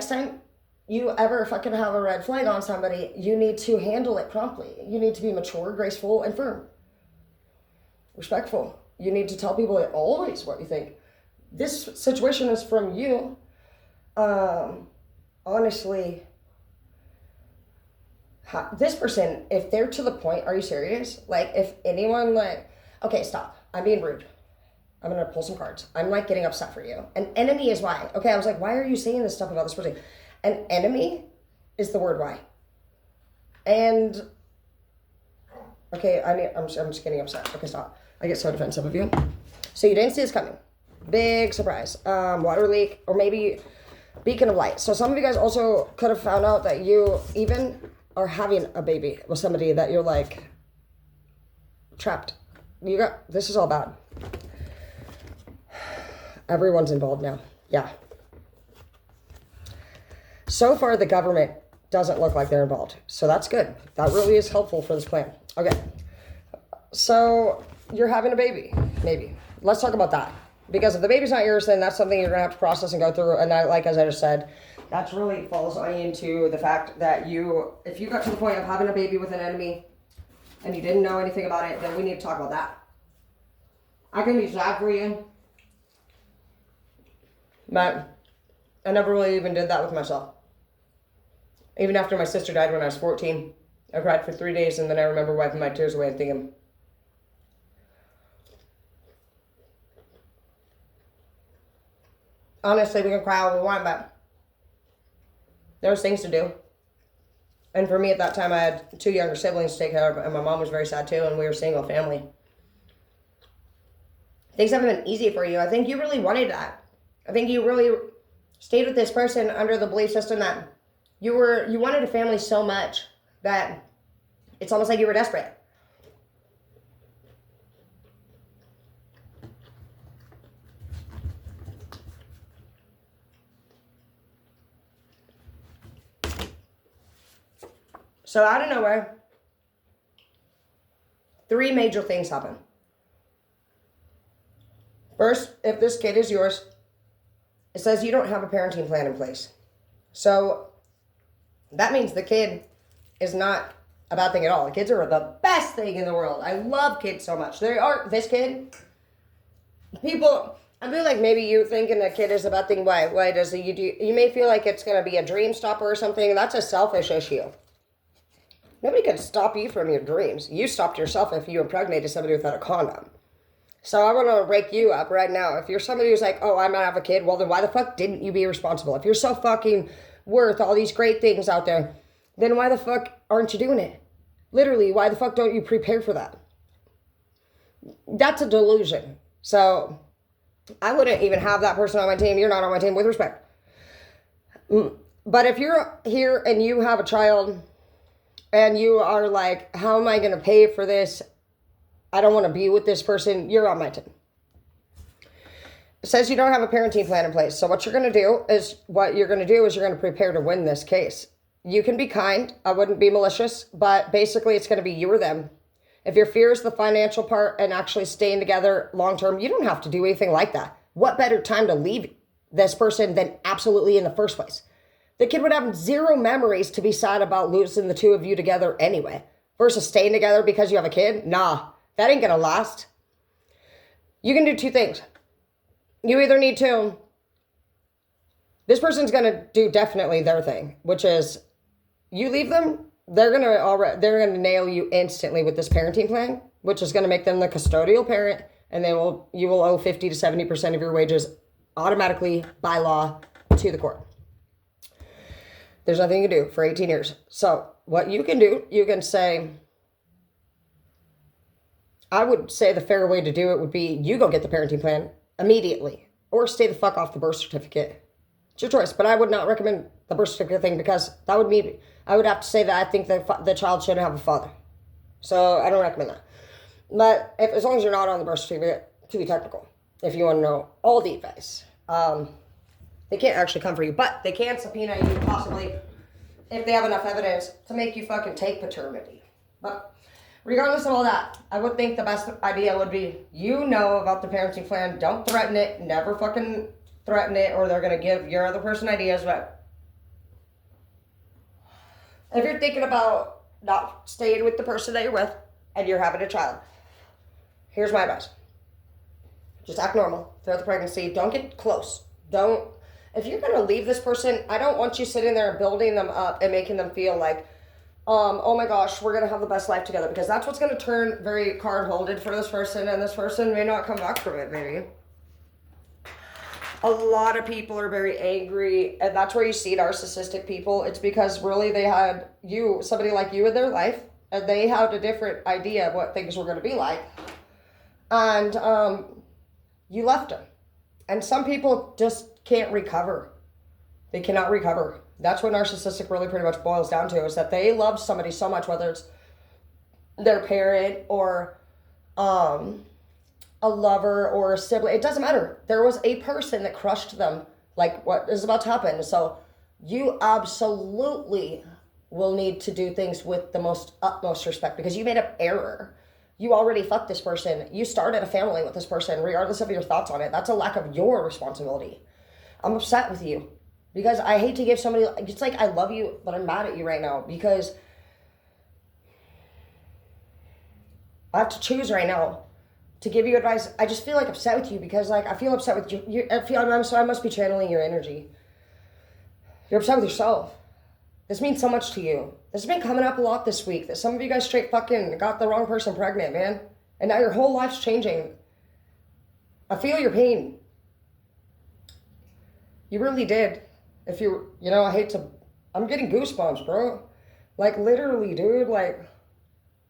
next time you ever fucking have a red flag on somebody, you need to handle it promptly. You need to be mature, graceful, and firm. Respectful. You need to tell people always what you think. This situation is from you. Honestly, this person, if they're to the point, are you serious? Like, if anyone, like, okay, stop. I'm being rude. I'm going to pull some cards. I'm, like, getting upset for you. An enemy is why. Okay, I was like, why are you saying this stuff about this person? An enemy is the word why. And, okay, I'm just getting upset. Okay, stop. I get so defensive of you. So you didn't see this coming. Big surprise. Water leak, or maybe beacon of light. So some of you guys also could have found out that you even are having a baby with somebody that you're like trapped. This is all bad. Everyone's involved now. Yeah. So far, the government doesn't look like they're involved. So that's good. That really is helpful for this plan. Okay. So you're having a baby, maybe. Let's talk about that. Because if the baby's not yours, then that's something you're going to have to process and go through. And as I just said, that's really falls into the fact that if you got to the point of having a baby with an enemy and you didn't know anything about it, then we need to talk about that. I can be sad for you, but I never really even did that with myself. Even after my sister died when I was 14, I cried for 3 days, and then I remember wiping my tears away and thinking, honestly, we can cry all we want, but there's things to do. And for me at that time, I had 2 younger siblings to take care of, and my mom was very sad too, and we were a single family. Things haven't been easy for you. I think you really wanted that. I think you really stayed with this person under the belief system that you wanted a family so much that it's almost like you were desperate. So out of nowhere, 3 major things happen. First, if this kid is yours, it says you don't have a parenting plan in place. So that means the kid is not a bad thing at all. The kids are the best thing in the world. I love kids so much. They are, this kid, people, I feel like maybe you thinking a kid is a bad thing. Why does it, you may feel like it's going to be a dream stopper or something. That's a selfish issue. Nobody can stop you from your dreams. You stopped yourself if you impregnated somebody without a condom. So I want to wake you up right now. If you're somebody who's like, oh, I'm going to have a kid, well, then why the fuck didn't you be responsible? If you're so fucking worth all these great things out there, then why the fuck aren't you doing it? Literally, why the fuck don't you prepare for that? That's a delusion. So I wouldn't even have that person on my team. You're not on my team, with respect. But if you're here and you have a child and you are like, how am I going to pay for this? I don't want to be with this person. You're on my team. It says you don't have a parenting plan in place. So what you're going to do is you're going to prepare to win this case. You can be kind. I wouldn't be malicious, but basically it's going to be you or them. If your fear is the financial part and actually staying together long-term, you don't have to do anything like that. What better time to leave this person than absolutely in the first place? The kid would have 0 memories to be sad about losing the 2 of you together anyway, versus staying together because you have a kid. Nah, that ain't gonna last. You can do 2 things. You either need to, this person's gonna do definitely their thing, which is you leave them, they're gonna nail you instantly with this parenting plan, which is gonna make them the custodial parent, and you will owe 50 to 70% of your wages automatically by law to the court. There's nothing you can do for 18 years. So what you can do, you can say, I would say the fair way to do it would be you go get the parenting plan immediately, or stay the fuck off the birth certificate. It's your choice, but I would not recommend the birth certificate thing, because that would mean I would have to say that I think the child should have a father. So I don't recommend that. But as long as you're not on the birth certificate, to be technical, if you want to know all the advice. They can't actually come for you, but they can subpoena you possibly if they have enough evidence to make you fucking take paternity. But regardless of all that, I would think the best idea would be, you know about the parenting plan, don't threaten it, never fucking threaten it, or they're going to give your other person ideas, but If you're thinking about not staying with the person that you're with and you're having a child, here's my advice. Just act normal throughout the pregnancy. Don't get close. If you're going to leave this person, I don't want you sitting there and building them up and making them feel like, oh my gosh, we're going to have the best life together. Because that's what's going to turn very card-holded for this person, and this person may not come back from it, maybe. A lot of people are very angry, and that's where you see narcissistic people. It's because really they had somebody like you in their life, and they had a different idea of what things were going to be like. And you left them. And some people just can't recover. They cannot recover. That's what narcissistic really pretty much boils down to, is that they love somebody so much, whether it's their parent or a lover or a sibling. It doesn't matter. There was a person that crushed them, like what is about to happen. So you absolutely will need to do things with the utmost respect, because you made an error. You already fucked this person. You started a family with this person, regardless of your thoughts on it. That's a lack of your responsibility. I'm upset with you because I hate to give somebody, it's like I love you, but I'm mad at you right now because I have to choose right now to give you advice. I just feel like upset with you because like I feel upset with you. I must be channeling your energy. You're upset with yourself. This means so much to you. This has been coming up a lot this week, that some of you guys straight fucking got the wrong person pregnant, man. And now your whole life's changing. I feel your pain. You really did. If I'm getting goosebumps, bro. Like literally, dude, like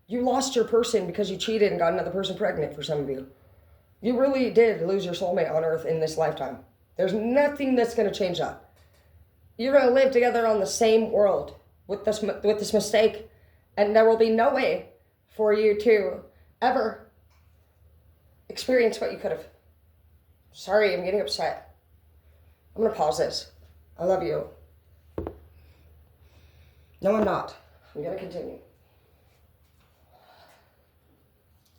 you lost your person because you cheated and got another person pregnant for some of you. You really did lose your soulmate on earth in this lifetime. There's nothing that's going to change that. You're going to live together on the same world with this mistake, and there will be no way for you to ever experience what you could have. Sorry, I'm getting upset. I'm going to pause this. I love you. No, I'm not. I'm going to continue.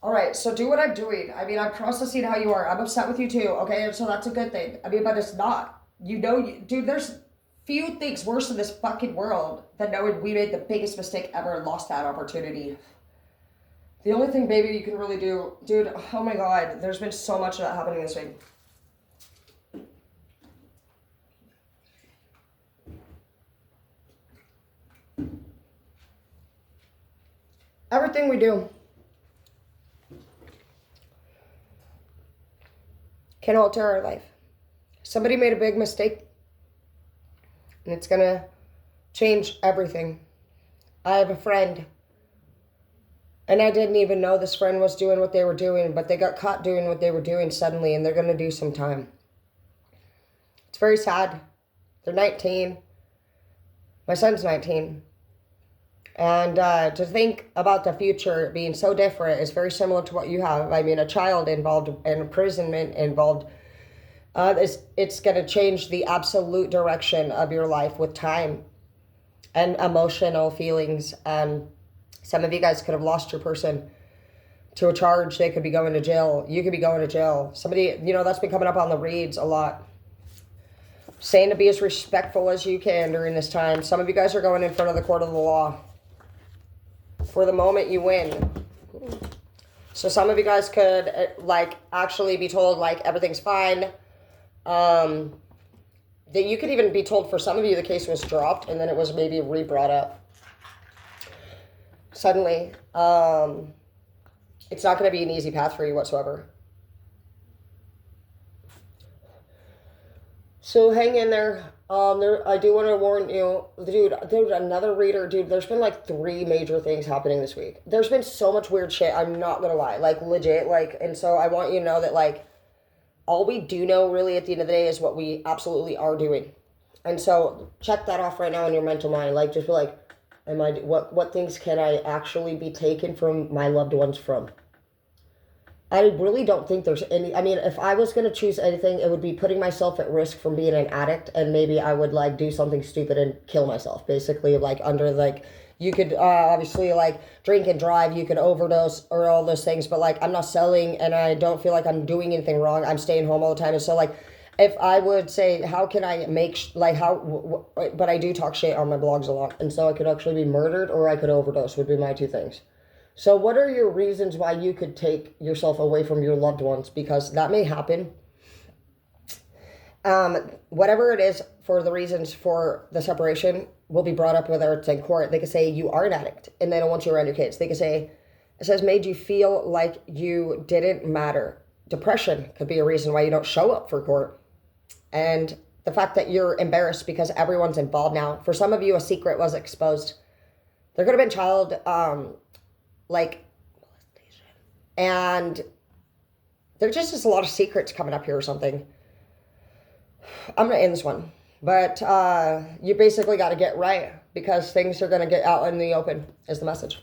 All right, so do what I'm doing. I mean, I'm processing how you are. I'm upset with you too, okay? So that's a good thing. I mean, but it's not. Dude, there's few things worse in this fucking world than knowing we made the biggest mistake ever and lost that opportunity. The only thing, baby, you can really do, dude, oh my God, there's been so much of that happening this week. Everything we do can alter our life. Somebody made a big mistake, and it's gonna change everything. I have a friend, and I didn't even know this friend was doing what they were doing, but they got caught doing what they were doing suddenly, and they're gonna do some time. It's very sad. They're 19. My son's 19. And to think about the future being so different is very similar to what you have. I mean, a child involved in imprisonment involved. It's going to change the absolute direction of your life with time and emotional feelings. Some of you guys could have lost your person to a charge. They could be going to jail. You could be going to jail. Somebody, that's been coming up on the reads a lot. Saying to be as respectful as you can during this time. Some of you guys are going in front of the court of the law. For the moment you win. So some of you guys could actually be told everything's fine. That you could even be told, for some of you, the case was dropped and then it was maybe re-brought up. Suddenly, it's not going to be an easy path for you whatsoever. So hang in there. I do want to warn you, dude, another reader, dude, there's been 3 major things happening this week. There's been so much weird shit, I'm not going to lie, legit, and so I want you to know that, all we do know really at the end of the day is what we absolutely are doing. And so check that off right now in your mental mind, just be what things can I actually be taken from my loved ones from? I really don't think there's any, if I was going to choose anything, it would be putting myself at risk from being an addict, and maybe I would do something stupid and kill myself, basically, you could obviously drink and drive, you could overdose or all those things, but I'm not selling and I don't feel like I'm doing anything wrong. I'm staying home all the time. And so if I would say, how can I make, but I do talk shit on my blogs a lot. And so I could actually be murdered or I could overdose would be my two things. So what are your reasons why you could take yourself away from your loved ones? Because that may happen. Whatever it is for the reasons for the separation will be brought up, whether it's in court. They could say you are an addict and they don't want you around your kids. They could say, it says made you feel like you didn't matter. Depression could be a reason why you don't show up for court. And the fact that you're embarrassed because everyone's involved now. For some of you, a secret was exposed. There could have been child, and there just is a lot of secrets coming up here or something. I'm going to end this one. But you basically got to get right because things are going to get out in the open is the message.